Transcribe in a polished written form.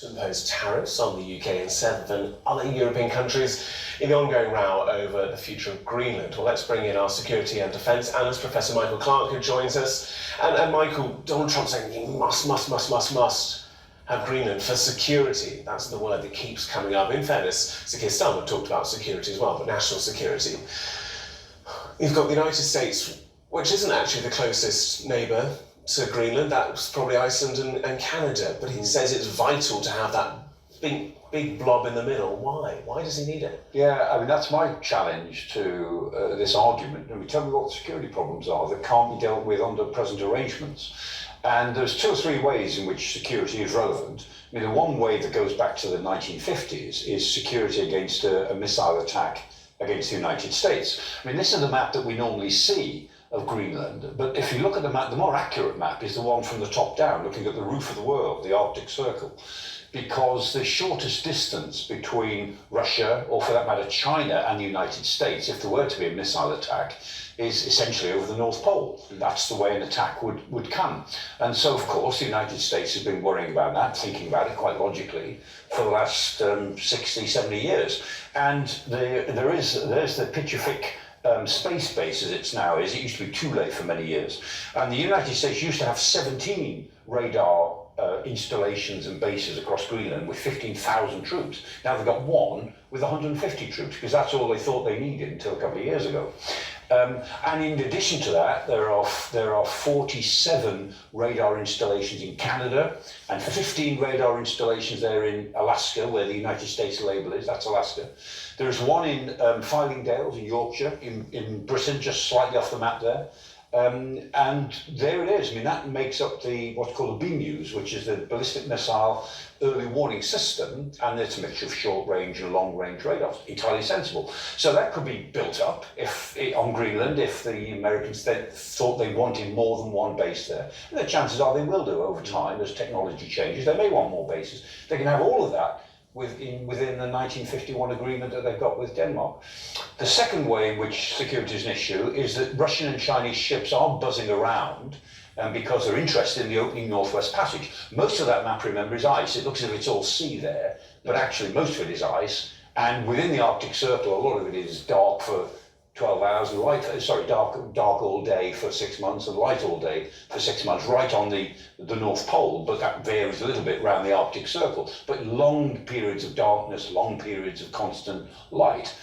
To impose tariffs on the UK and 7 other European countries in the ongoing row over the future of Greenland. Well, let's bring in our security and defence analyst, Professor Michael Clark, who joins us. And Michael, Donald Trump saying he must have Greenland for security. That's the word that keeps coming up. In fairness, Sir Keir Starmer talked about security as well, but national security. You've got the United States, which isn't actually the closest neighbour to Greenland. That's probably Iceland and Canada, but he says it's vital to have that big blob in the middle. Why? Why does he need it? Yeah, I mean, that's my challenge to this argument. I mean, tell me what the security problems are that can't be dealt with under present arrangements. And there's 2 or 3 ways in which security is relevant. I mean, the one way that goes back to the 1950s is security against a missile attack against the United States. I mean, this is the map that we normally see of Greenland, but if you look at the map, the more accurate map is the one from the top down, looking at the roof of the world, the Arctic Circle, because the shortest distance between Russia, or for that matter China, and the United States, if there were to be a missile attack, is essentially over the North Pole. That's the way an attack would come. And so, of course, the United States has been worrying about that, thinking about it quite logically, for the last 60, 70 years. And there's the Pituffik space base, as it now is. It used to be Thule for many years. And the United States used to have 17 radar installations and bases across Greenland with 15,000 troops. Now they've got 1 with 150 troops, because that's all they thought they needed until a couple of years ago. And in addition to that, there are 47 radar installations in Canada and 15 radar installations there in Alaska, where the United States label is. That's Alaska. There's 1 in Fylingdales in Yorkshire, in Britain, just slightly off the map there. And there it is. I mean, that makes up what's called the BMEWS, which is the ballistic missile early warning system, and it's a mixture of short range and long range radars. Entirely sensible. So that could be built up on Greenland if the Americans thought they wanted more than 1 base there. And the chances are they will do over time as technology changes. They may want more bases. They can have all of that within the 1951 agreement that they've got with Denmark. The second way in which security is an issue is that Russian and Chinese ships are buzzing around because they're interested in the opening Northwest Passage. Most of that map, remember, is ice. It looks as if it's all sea there, but actually most of it is ice. And within the Arctic Circle, a lot of it is dark for 12 hours, and dark all day for 6 months, and light all day for 6 months, right on the North Pole, but that varies a little bit around the Arctic Circle. But long periods of darkness, long periods of constant light.